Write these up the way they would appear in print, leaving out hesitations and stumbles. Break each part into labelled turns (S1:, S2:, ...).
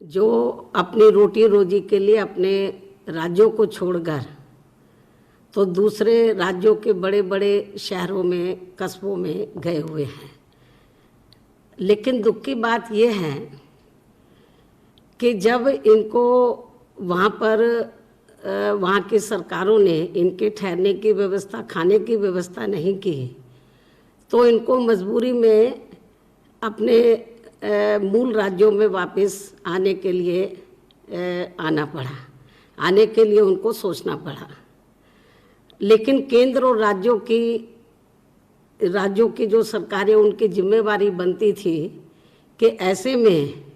S1: जो अपनी रोटी रोजी के लिए अपने राज्यों को छोड़कर तो दूसरे राज्यों के बड़े बड़े शहरों में, कस्बों में गए हुए हैं। लेकिन दुख की बात यह है कि जब इनको वहाँ पर वहाँ की सरकारों ने इनके ठहरने की व्यवस्था, खाने की व्यवस्था नहीं की, तो इनको मजबूरी में अपने मूल राज्यों में वापस आने के लिए आना पड़ा, आने के लिए उनको सोचना पड़ा। लेकिन केंद्र और राज्यों की जो सरकारें, उनकी जिम्मेवारी बनती थी कि ऐसे में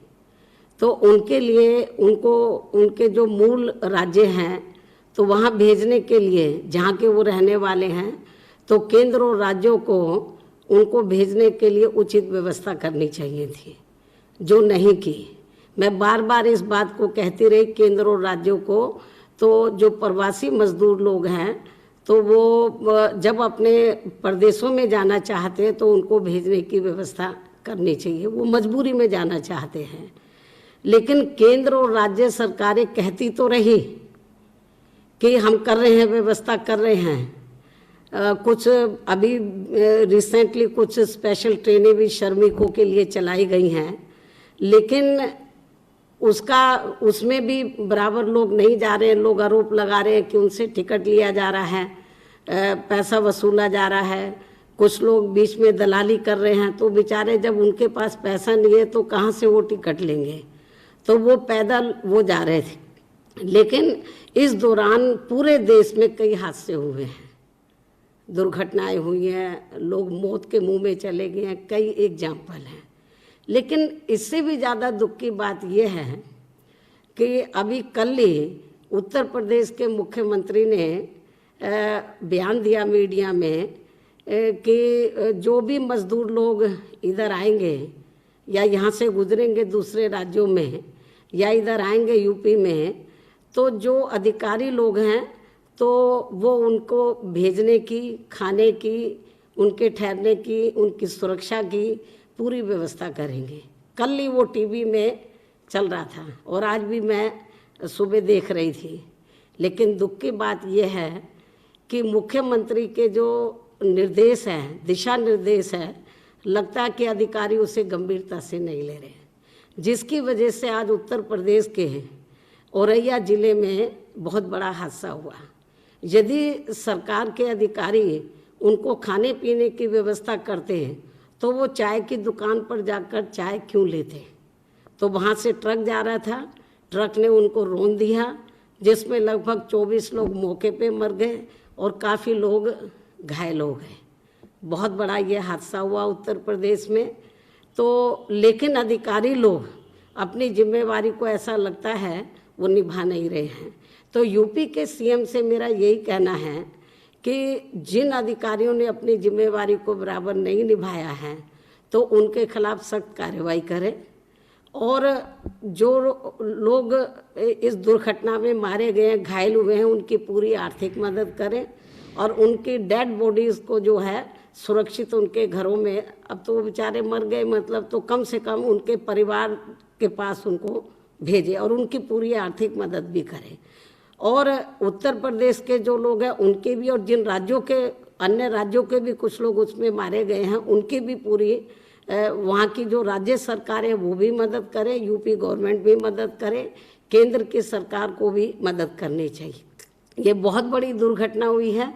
S1: तो उनके लिए उनके जो मूल राज्य हैं तो वहाँ भेजने के लिए, जहाँ के वो रहने वाले हैं, तो केंद्र और राज्यों को उनको भेजने के लिए उचित व्यवस्था करनी चाहिए थी, जो नहीं की। मैं बार बार इस बात को कहती रही केंद्र और राज्यों को। तो जो प्रवासी मजदूर लोग हैं तो वो जब अपने प्रदेशों में जाना चाहते हैं तो उनको भेजने की व्यवस्था करनी चाहिए। वो मजबूरी में जाना चाहते हैं, लेकिन केंद्र और राज्य सरकारें कहती तो रही कि हम कर रहे हैं, व्यवस्था कर रहे हैं। कुछ अभी रिसेंटली कुछ स्पेशल ट्रेनें भी श्रमिकों के लिए चलाई गई हैं, लेकिन उसमें भी बराबर लोग नहीं जा रहे हैं। लोग आरोप लगा रहे हैं कि उनसे टिकट लिया जा रहा है, पैसा वसूला जा रहा है, कुछ लोग बीच में दलाली कर रहे हैं। तो बेचारे जब उनके पास पैसा नहीं है तो कहाँ से वो टिकट लेंगे, तो वो पैदल वो जा रहे थे। लेकिन इस दौरान पूरे देश में कई हादसे हुए हैं, दुर्घटनाएं हुई हैं, लोग मौत के मुंह में चले गए हैं, कई एग्जाम्पल हैं। लेकिन इससे भी ज़्यादा दुख की बात यह है कि अभी कल ही उत्तर प्रदेश के मुख्यमंत्री ने बयान दिया मीडिया में कि जो भी मजदूर लोग इधर आएंगे या यहाँ से गुजरेंगे दूसरे राज्यों में या इधर आएंगे यूपी में, तो जो अधिकारी लोग हैं तो वो उनको भेजने की, खाने की, उनके ठहरने की, उनकी सुरक्षा की पूरी व्यवस्था करेंगे। कल ही वो टीवी में चल रहा था और आज भी मैं सुबह देख रही थी। लेकिन दुख की बात यह है कि मुख्यमंत्री के जो निर्देश हैं, दिशा निर्देश है, लगता है कि अधिकारी उसे गंभीरता से नहीं ले रहे, जिसकी वजह से आज उत्तर प्रदेश के औरैया जिले में बहुत बड़ा हादसा हुआ। यदि सरकार के अधिकारी उनको खाने पीने की व्यवस्था करते तो वो चाय की दुकान पर जाकर चाय क्यों लेते। तो वहाँ से ट्रक जा रहा था, ट्रक ने उनको रौंद दिया, जिसमें लगभग 24 लोग मौके पे मर गए और काफ़ी लोग घायल हो गए। बहुत बड़ा ये हादसा हुआ उत्तर प्रदेश में। तो लेकिन अधिकारी लोग अपनी जिम्मेवारी को, ऐसा लगता है, वो निभा नहीं रहे हैं। तो यूपी के सीएम से मेरा यही कहना है कि जिन अधिकारियों ने अपनी जिम्मेवारी को बराबर नहीं निभाया है तो उनके खिलाफ सख्त कार्रवाई करें, और जो लोग इस दुर्घटना में मारे गए हैं, घायल हुए हैं, उनकी पूरी आर्थिक मदद करें और उनकी डेड बॉडीज़ को जो है सुरक्षित उनके घरों में, अब तो वो बेचारे मर गए, मतलब तो कम से कम उनके परिवार के पास उनको भेजें और उनकी पूरी आर्थिक मदद भी करें। और उत्तर प्रदेश के जो लोग हैं उनके भी, और जिन राज्यों के, अन्य राज्यों के भी कुछ लोग उसमें मारे गए हैं, उनकी भी पूरी वहाँ की जो राज्य सरकार है वो भी मदद करे, यूपी गवर्नमेंट भी मदद करे, केंद्र की सरकार को भी मदद करनी चाहिए। ये बहुत बड़ी दुर्घटना हुई है,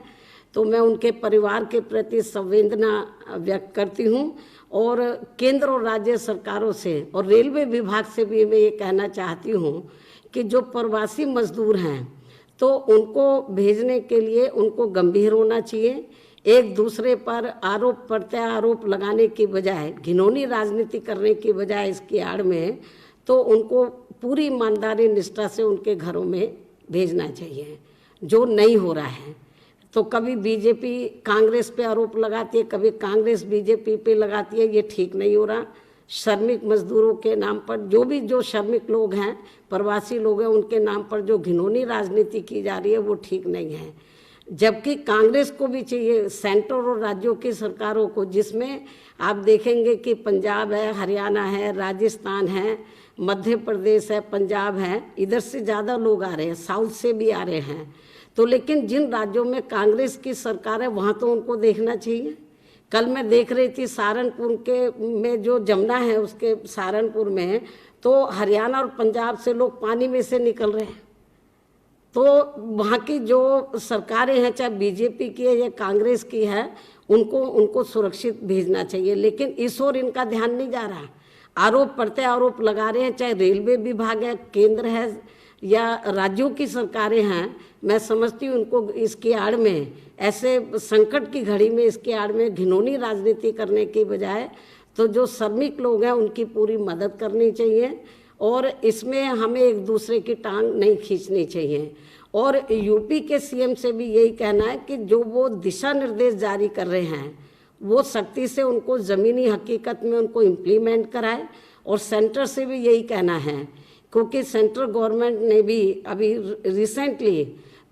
S1: तो मैं उनके परिवार के प्रति संवेदना व्यक्त करती हूँ। और केंद्र और राज्य सरकारों से और रेलवे विभाग से भी मैं ये कहना चाहती हूँ कि जो प्रवासी मजदूर हैं तो उनको भेजने के लिए उनको गंभीर होना चाहिए। एक दूसरे पर आरोप प्रत्यारोप लगाने की बजाय, घिनौनी राजनीति करने की बजाय इसकी आड़ में, तो उनको पूरी ईमानदारी निष्ठा से उनके घरों में भेजना चाहिए, जो नहीं हो रहा है। तो कभी बीजेपी कांग्रेस पे आरोप लगाती है, कभी कांग्रेस बीजेपी पे लगाती है, ये ठीक नहीं हो रहा। श्रमिक मजदूरों के नाम पर, जो श्रमिक लोग हैं, प्रवासी लोग हैं, उनके नाम पर जो घिनौनी राजनीति की जा रही है वो ठीक नहीं है। जबकि कांग्रेस को भी चाहिए, सेंटर और राज्यों की सरकारों को, जिसमें आप देखेंगे कि पंजाब है, हरियाणा है, राजस्थान है, मध्य प्रदेश है, पंजाब है, इधर से ज़्यादा लोग आ रहे हैं, साउथ से भी आ रहे हैं। तो लेकिन जिन राज्यों में कांग्रेस की सरकार है वहाँ तो उनको देखना चाहिए। कल मैं देख रही थी सहारनपुर के में जो जमुना है उसके सहारनपुर में, तो हरियाणा और पंजाब से लोग पानी में से निकल रहे हैं। तो वहाँ की जो सरकारें हैं, चाहे बीजेपी की है या कांग्रेस की है, उनको सुरक्षित भेजना चाहिए। लेकिन इस ओर इनका ध्यान नहीं जा रहा। आरोप प्रत्य आरोप लगा रहे हैं, चाहे रेलवे विभाग है, केंद्र है या राज्यों की सरकारें हैं। मैं समझती हूँ उनको इसकी आड़ में, ऐसे संकट की घड़ी में इसकी आड़ में घिनौनी राजनीति करने की बजाय तो जो श्रमिक लोग हैं उनकी पूरी मदद करनी चाहिए, और इसमें हमें एक दूसरे की टांग नहीं खींचनी चाहिए। और यूपी के सीएम से भी यही कहना है कि जो वो दिशा निर्देश जारी कर रहे हैं वो सख्ती से उनको ज़मीनी हकीकत में उनको इम्प्लीमेंट कराए। और सेंटर से भी यही कहना है, क्योंकि सेंट्रल गवर्नमेंट ने भी अभी रिसेंटली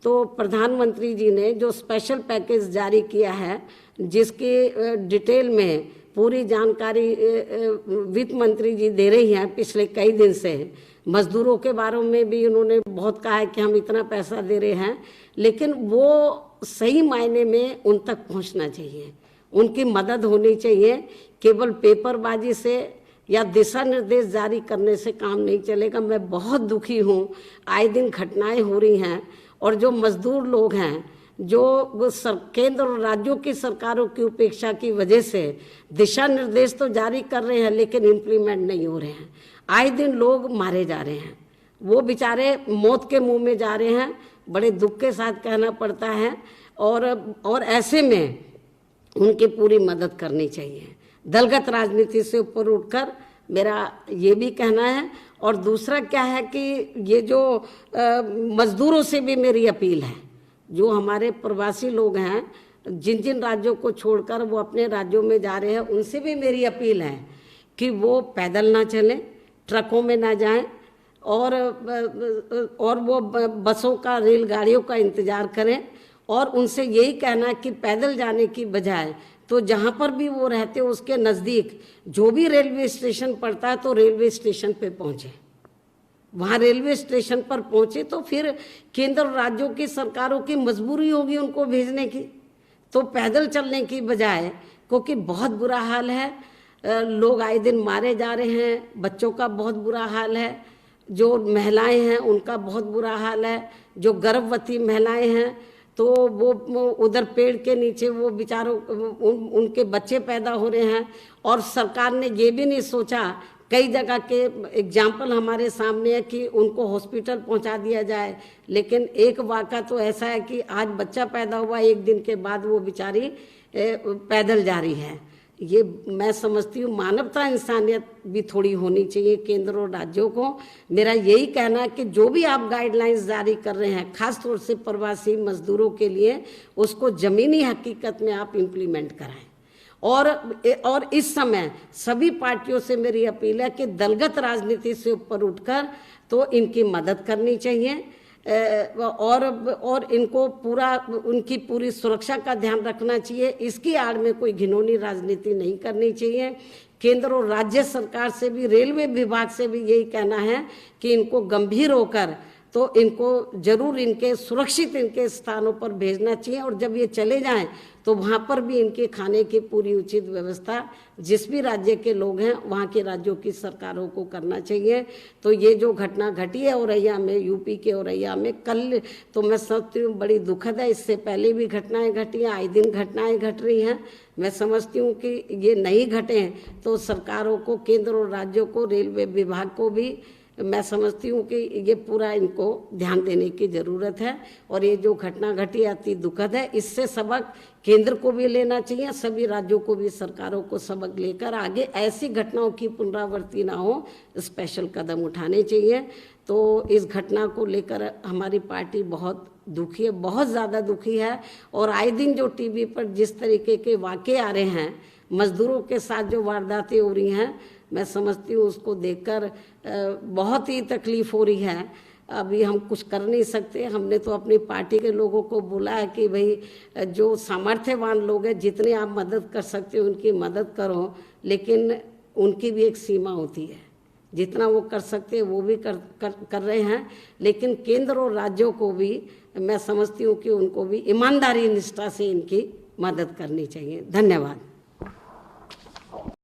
S1: तो प्रधानमंत्री जी ने जो स्पेशल पैकेज जारी किया है, जिसकी डिटेल में पूरी जानकारी वित्त मंत्री जी दे रही हैं पिछले कई दिन से। मजदूरों के बारे में भी उन्होंने बहुत कहा है कि हम इतना पैसा दे रहे हैं, लेकिन वो सही मायने में उन तक पहुंचना चाहिए, उनकी मदद होनी चाहिए। केवल पेपरबाजी से या दिशा निर्देश जारी करने से काम नहीं चलेगा। मैं बहुत दुखी हूँ, आए दिन घटनाएं हो रही हैं, और जो मजदूर लोग हैं जो केंद्र और राज्यों की सरकारों की उपेक्षा की वजह से दिशा निर्देश तो जारी कर रहे हैं लेकिन इम्प्लीमेंट नहीं हो रहे हैं। आए दिन लोग मारे जा रहे हैं, वो बेचारे मौत के मुंह में जा रहे हैं, बड़े दुख के साथ कहना पड़ता है। और ऐसे में उनकी पूरी मदद करनी चाहिए। दलगत राजनीति से ऊपर उठकर मेरा ये भी कहना है। और दूसरा क्या है कि ये जो मजदूरों से भी मेरी अपील है, जो हमारे प्रवासी लोग हैं जिन जिन राज्यों को छोड़कर वो अपने राज्यों में जा रहे हैं, उनसे भी मेरी अपील है कि वो पैदल ना चलें, ट्रकों में ना जाएं, और वो बसों का, रेलगाड़ियों का इंतज़ार करें। और उनसे यही कहना कि पैदल जाने की बजाय तो जहाँ पर भी वो रहते हो उसके नज़दीक जो भी रेलवे स्टेशन पड़ता है तो रेलवे स्टेशन पे पहुँचे। वहाँ रेलवे स्टेशन पर पहुँचे तो फिर केंद्र और राज्यों की सरकारों की मजबूरी होगी उनको भेजने की, तो पैदल चलने की बजाय, क्योंकि बहुत बुरा हाल है, लोग आए दिन मारे जा रहे हैं, बच्चों का बहुत बुरा हाल है, जो महिलाएं हैं उनका बहुत बुरा हाल है, जो गर्भवती महिलाएं हैं तो वो उधर पेड़ के नीचे वो बेचारों उनके बच्चे पैदा हो रहे हैं। और सरकार ने ये भी नहीं सोचा, कई जगह के एग्जाम्पल हमारे सामने है कि उनको हॉस्पिटल पहुंचा दिया जाए, लेकिन एक वाक़ा तो ऐसा है कि आज बच्चा पैदा हुआ, एक दिन के बाद वो बेचारी पैदल जा रही है। ये मैं समझती हूँ मानवता, इंसानियत भी थोड़ी होनी चाहिए केंद्र और राज्यों को। मेरा यही कहना है कि जो भी आप गाइडलाइंस जारी कर रहे हैं, खास तौर से प्रवासी मजदूरों के लिए, उसको ज़मीनी हकीकत में आप इम्प्लीमेंट कराएं। और इस समय सभी पार्टियों से मेरी अपील है कि दलगत राजनीति से ऊपर उठकर तो इनकी मदद करनी चाहिए, और इनको पूरा, उनकी पूरी सुरक्षा का ध्यान रखना चाहिए। इसकी आड़ में कोई घिनौनी राजनीति नहीं करनी चाहिए। केंद्र और राज्य सरकार से भी, रेलवे विभाग से भी यही कहना है कि इनको गंभीर होकर तो इनको जरूर इनके सुरक्षित इनके स्थानों पर भेजना चाहिए। और जब ये चले जाएं तो वहाँ पर भी इनके खाने की पूरी उचित व्यवस्था जिस भी राज्य के लोग हैं वहाँ के राज्यों की सरकारों को करना चाहिए। तो ये जो घटना घटी है औरैया में, यूपी के औरैया में कल, तो मैं समझती हूँ बड़ी दुखद है। इससे पहले भी घटनाएं घटी हैं, आए दिन घटनाएं घट रही हैं। मैं समझती हूँ कि ये नहीं घटें तो सरकारों को, केंद्र और राज्यों को, रेलवे विभाग को भी मैं समझती हूँ कि ये पूरा इनको ध्यान देने की ज़रूरत है। और ये जो घटना घटी अति दुखद है, इससे सबक केंद्र को भी लेना चाहिए, सभी राज्यों को भी, सरकारों को सबक लेकर आगे ऐसी घटनाओं की पुनरावृत्ति ना हो, स्पेशल कदम उठाने चाहिए। तो इस घटना को लेकर हमारी पार्टी बहुत दुखी है, बहुत ज़्यादा दुखी है। और आए दिन जो टीवी पर जिस तरीके के वाक़े आ रहे हैं, मजदूरों के साथ जो वारदातें हो रही हैं, मैं समझती हूँ उसको देखकर बहुत ही तकलीफ़ हो रही है। अभी हम कुछ कर नहीं सकते। हमने तो अपनी पार्टी के लोगों को बोला है कि भाई जो सामर्थ्यवान लोग हैं, जितने आप मदद कर सकते हो उनकी मदद करो, लेकिन उनकी भी एक सीमा होती है। जितना वो कर सकते हैं वो भी कर रहे हैं, लेकिन केंद्र और राज्यों को भी मैं समझती हूँ कि उनको भी ईमानदारी निष्ठा से इनकी मदद करनी चाहिए। धन्यवाद।